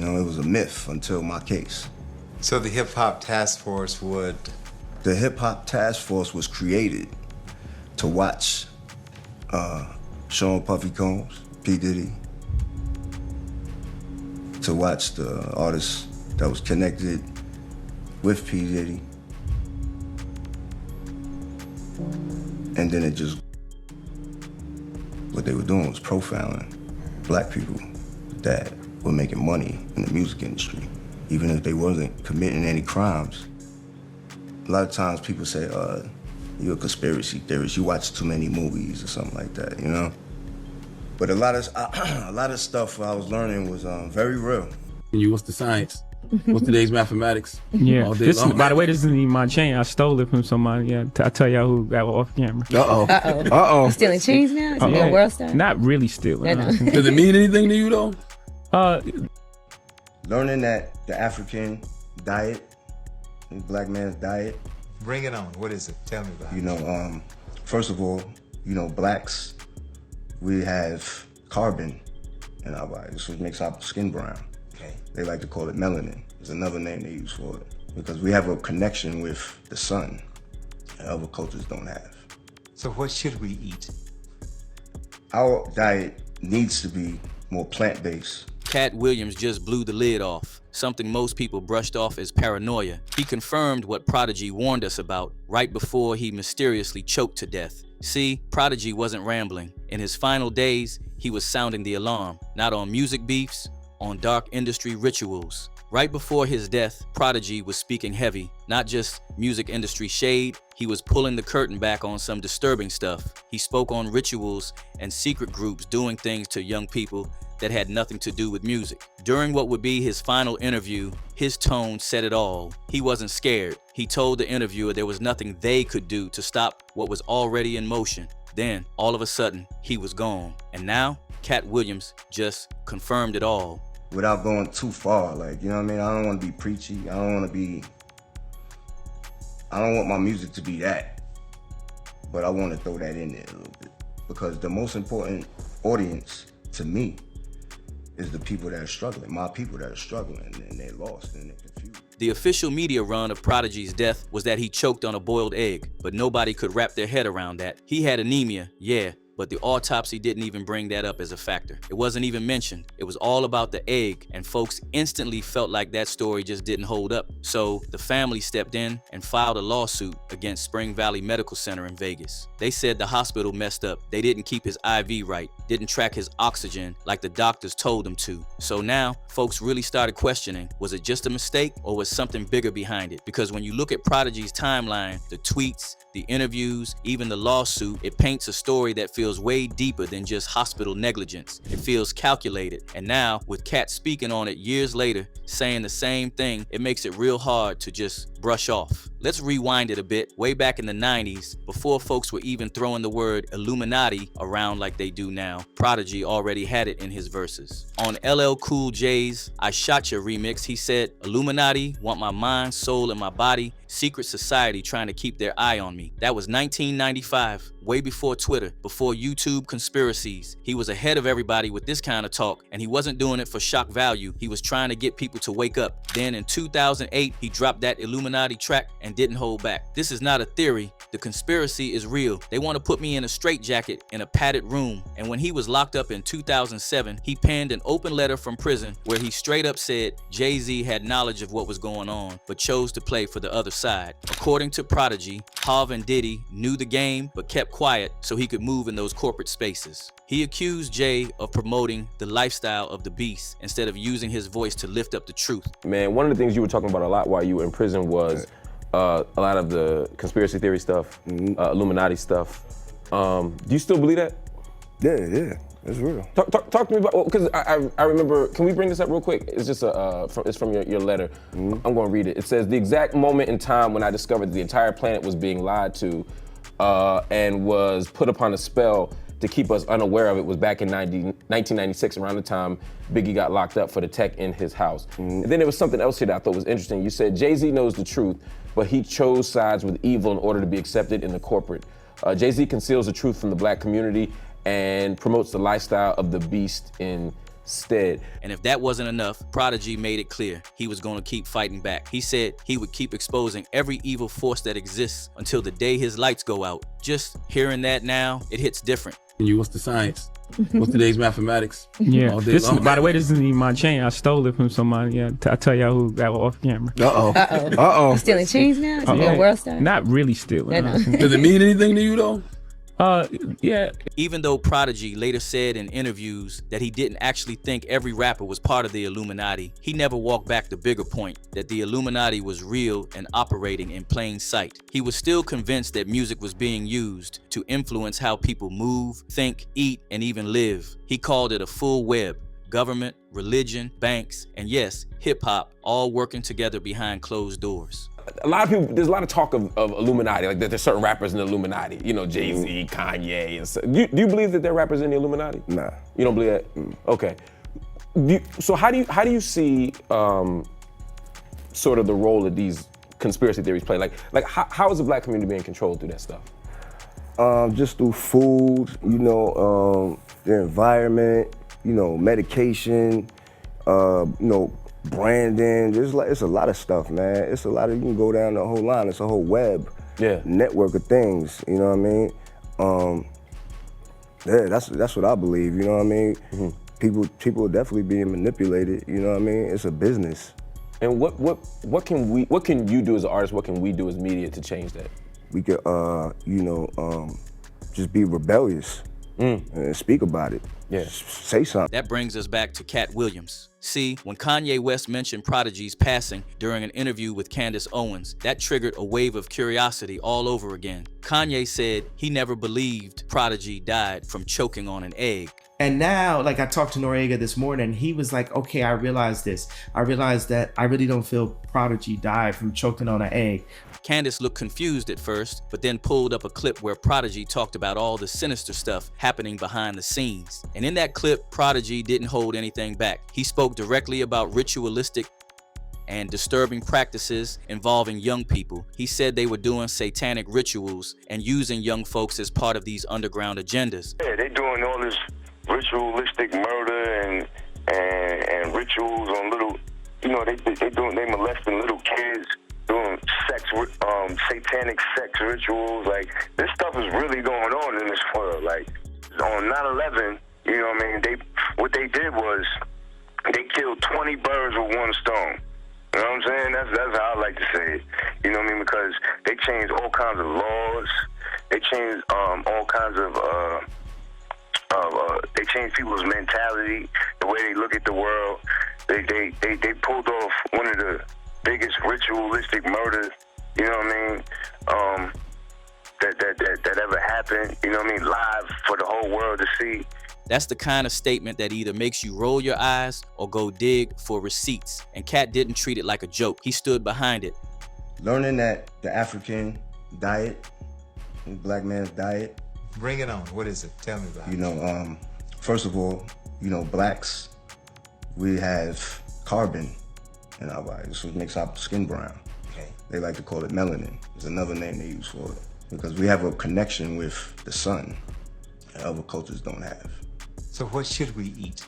You know, it was a myth until my case. So the Hip Hop Task Force would? The Hip Hop Task Force was created to watch Sean Puffy Combs, P. Diddy, to watch the artists that was connected with P. Diddy. And then it just, what they were doing was profiling black people that were making money in the music industry, even if they wasn't committing any crimes. A lot of times people say, you're a conspiracy theorist, you watch too many movies or something like that, you know? But a lot of stuff I was learning was very real. What's the science? What's today's mathematics? Yeah. All day long. By the way, this isn't even my chain. I stole it from somebody. Yeah, I'll tell y'all who got off camera. Uh-oh. Stealing chains now? Is it a world star? Not really stealing. Does it mean anything to you, though? Learning that the African diet, the black man's diet. Bring it on. What is it? Tell me about it. You know, first of all, you know, blacks, we have carbon in our bodies, which makes our skin brown. Okay. They like to call it melanin. There's another name they use for it. Because we have a connection with the sun that other cultures don't have. So what should we eat? Our diet needs to be more plant-based. Katt Williams just blew the lid off, something most people brushed off as paranoia. He confirmed what Prodigy warned us about right before he mysteriously choked to death. See, Prodigy wasn't rambling. In his final days, he was sounding the alarm, not on music beefs, on dark industry rituals. Right before his death, Prodigy was speaking heavy, not just music industry shade, he was pulling the curtain back on some disturbing stuff. He spoke on rituals and secret groups doing things to young people that had nothing to do with music. During what would be his final interview, his tone said it all. He wasn't scared. He told the interviewer there was nothing they could do to stop what was already in motion. Then, all of a sudden, he was gone. And now, Katt Williams just confirmed it all. Without going too far, like, you know what I mean? I don't want to be preachy. I don't want my music to be that. But I want to throw that in there a little bit. Because the most important audience to me is the people that are struggling, my people that are struggling, and they're lost and they're confused. The official media run of Prodigy's death was that he choked on a boiled egg, but nobody could wrap their head around that. He had anemia, yeah, but the autopsy didn't even bring that up as a factor. It wasn't even mentioned. It was all about the egg, and folks instantly felt like that story just didn't hold up. So the family stepped in and filed a lawsuit against Spring Valley Medical Center in Vegas. They said the hospital messed up. They didn't keep his IV right, didn't track his oxygen like the doctors told them to. So now, folks really started questioning, was it just a mistake or was something bigger behind it? Because when you look at Prodigy's timeline, the tweets, the interviews, even the lawsuit, it paints a story that feels way deeper than just hospital negligence. It feels calculated. And now, with Katt speaking on it years later, saying the same thing, it makes it real hard to just brush off. Let's rewind it a bit. Way back in the 90s, before folks were even throwing the word Illuminati around like they do now, Prodigy already had it in his verses. On LL Cool J's I Shot Ya remix, he said, "Illuminati want my mind, soul, and my body. Secret society trying to keep their eye on me." That was 1995, way before Twitter, before YouTube conspiracies. He was ahead of everybody with this kind of talk, and he wasn't doing it for shock value. He was trying to get people to wake up. Then in 2008, he dropped that Illuminati track and didn't hold back. This is not a theory. The conspiracy is real. They want to put me in a straitjacket in a padded room. And when he was locked up in 2007, he penned an open letter from prison where he straight up said Jay-Z had knowledge of what was going on, but chose to play for the other side. According to Prodigy, Hov and Diddy knew the game but kept quiet so he could move in those corporate spaces. He accused Jay of promoting the lifestyle of the beast instead of using his voice to lift up the truth. Man, one of the things you were talking about a lot while you were in prison was a lot of the conspiracy theory stuff, Illuminati stuff. Do you still believe that? Yeah, it's real. Talk to me about, because I remember, can we bring this up real quick? It's just it's from your letter. I'm going to read it. It says, "The exact moment in time when I discovered the entire planet was being lied to and was put upon a spell to keep us unaware of it was back in 1996, around the time Biggie got locked up for the tech in his house." And then there was something else here that I thought was interesting. You said, "Jay-Z knows the truth, but he chose sides with evil in order to be accepted in the corporate. Jay-Z conceals the truth from the black community and promotes the lifestyle of the beast in stead. And if that wasn't enough, Prodigy made it clear he was going to keep fighting back. He said he would keep exposing every evil force that exists until the day his lights go out. Just hearing that now, it hits different. What's the science? What's today's mathematics? Yeah. All day This, long. by the way, this isn't even my chain. I stole it from somebody. Yeah, I tell y'all who got off camera. Stealing chains now? It's a world star? Not really stealing. No. Does it mean anything to you though? Yeah. Even though Prodigy later said in interviews that he didn't actually think every rapper was part of the Illuminati, he never walked back the bigger point that the Illuminati was real and operating in plain sight. He was still convinced that music was being used to influence how people move, think, eat, and even live. He called it a full web. Government, religion, banks, and yes, hip-hop all working together behind closed doors. A lot of people, there's a lot of talk of Illuminati, like that there's certain rappers in the Illuminati, you know, Jay-Z, Kanye, and so. Do you believe that there are rappers in the Illuminati? Nah. You don't believe that? Okay. So how do you see sort of the role of these conspiracy theories play? Like how is the black community being controlled through that stuff? Just through food, you know, the environment, you know, medication, you know, branding. It's a lot of stuff, man. It's a lot of, you can go down the whole line. It's a whole web network of things, you know what I mean? Yeah, that's what I believe, you know what I mean? Mm-hmm. People are definitely being manipulated, you know what I mean? It's a business. And what can you do as an artist, what can we do as media to change that? We could, you know, just be rebellious and speak about it. Yeah. Say something. That brings us back to Katt Williams. See, when Kanye West mentioned Prodigy's passing during an interview with Candace Owens, that triggered a wave of curiosity all over again. Kanye said he never believed Prodigy died from choking on an egg. And now, like, I talked to Noriega this morning, he was like, okay, I realized this. I realized that I really don't feel Prodigy died from choking on an egg. Candace looked confused at first, but then pulled up a clip where Prodigy talked about all the sinister stuff happening behind the scenes. And in that clip, Prodigy didn't hold anything back. He spoke directly about ritualistic and disturbing practices involving young people. He said they were doing satanic rituals and using young folks as part of these underground agendas. Yeah, they doing all this ritualistic murder and rituals on little, you know, they molesting little kids, doing satanic sex rituals. Like, this stuff is really going on in this world. Like, on 9/11, you know what I mean, what they did was they killed 20 birds with one stone. You know what I'm saying? That's how I like to say it. You know what I mean? Because they changed all kinds of laws. They changed all kinds of they changed people's mentality, the way they look at the world. They pulled off one of the biggest ritualistic murders, you know what I mean, that ever happened, you know what I mean, live for the whole world to see. That's the kind of statement that either makes you roll your eyes or go dig for receipts. And Katt didn't treat it like a joke. He stood behind it. Learning that the African diet, the black man's diet. Bring it on. What is it? Tell me about it. You know, first of all, you know, blacks, we have carbon in our bodies, which makes our skin brown. Okay. They like to call it melanin. There's another name they use for it. Because we have a connection with the sun that other cultures don't have. So what should we eat?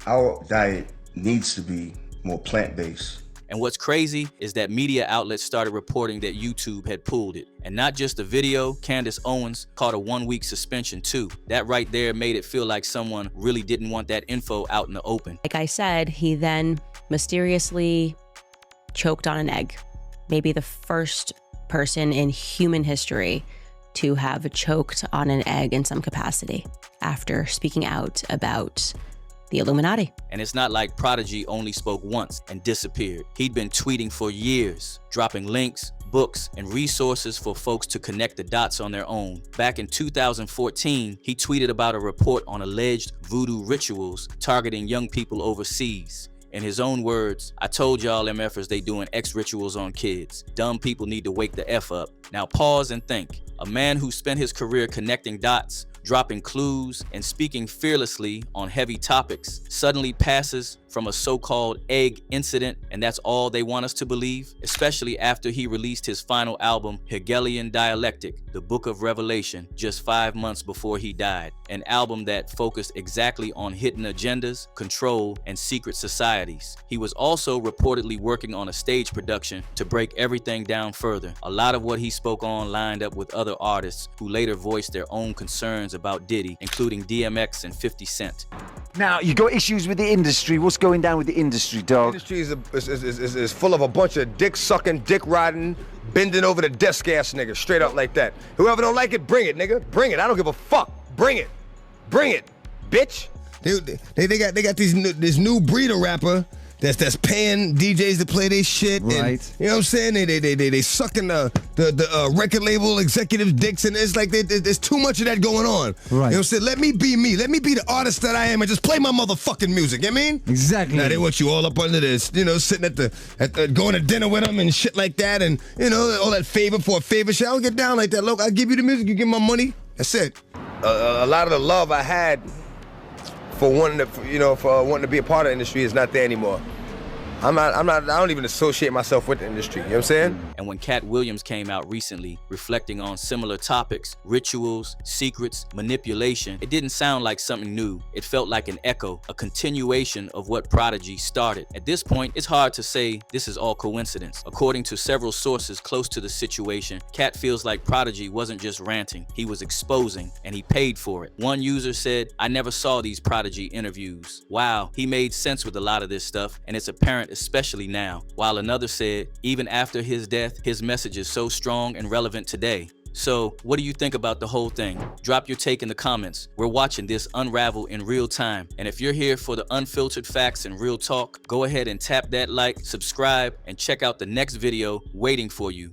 Our diet needs to be more plant-based. And what's crazy is that media outlets started reporting that YouTube had pulled it. And not just the video, Candace Owens caught a 1-week suspension too. That right there made it feel like someone really didn't want that info out in the open. Like I said, he then mysteriously choked on an egg. Maybe the first person in human history to have choked on an egg in some capacity after speaking out about the Illuminati. And it's not like Prodigy only spoke once and disappeared. He'd been tweeting for years, dropping links, books, and resources for folks to connect the dots on their own. Back in 2014, he tweeted about a report on alleged voodoo rituals targeting young people overseas. In his own words, I told y'all MFers they doing X rituals on kids. Dumb people need to wake the F up. Now pause and think. A man who spent his career connecting dots, dropping clues and speaking fearlessly on heavy topics, suddenly passes from a so-called egg incident, and that's all they want us to believe, especially after he released his final album, Hegelian Dialectic, the Book of Revelation, just 5 months before he died. An album that focused exactly on hidden agendas, control, and secret societies. He was also reportedly working on a stage production to break everything down further. A lot of what he spoke on lined up with other artists who later voiced their own concerns about Diddy, including DMX and 50 Cent. Now, you got issues with the industry. What's going down with the industry, dog? The industry is full of a bunch of dick-sucking, dick-riding, bending over the desk ass niggas, straight up like that. Whoever don't like it, bring it, nigga. Bring it. I don't give a fuck. Bring it. Bring it, bitch. They got this new breed of rapper that's paying DJs to play their shit. Right. And, you know what I'm saying? They sucking the record label executives' dicks, and it's like there's too much of that going on. Right. You know what I'm saying? Let me be me. Let me be the artist that I am and just play my motherfucking music. You know what I mean? Exactly. Now they want you all up under this, you know, sitting at going to dinner with them and shit like that, and you know all that favor for a favor shit. I don't get down like that. Look, I give you the music, you give my money. That's it. A lot of the love I had for wanting to be a part of the industry is not there anymore. I don't even associate myself with the industry, you know what I'm saying? And when Katt Williams came out recently, reflecting on similar topics, rituals, secrets, manipulation, it didn't sound like something new. It felt like an echo, a continuation of what Prodigy started. At this point, it's hard to say this is all coincidence. According to several sources close to the situation, Katt feels like Prodigy wasn't just ranting, he was exposing, and he paid for it. One user said, "I never saw these Prodigy interviews. Wow, he made sense with a lot of this stuff, and it's apparent especially now." While another said, even after his death, his message is so strong and relevant today. So, what do you think about the whole thing? Drop your take in the comments. We're watching this unravel in real time. And if you're here for the unfiltered facts and real talk, go ahead and tap that like, subscribe, and check out the next video waiting for you.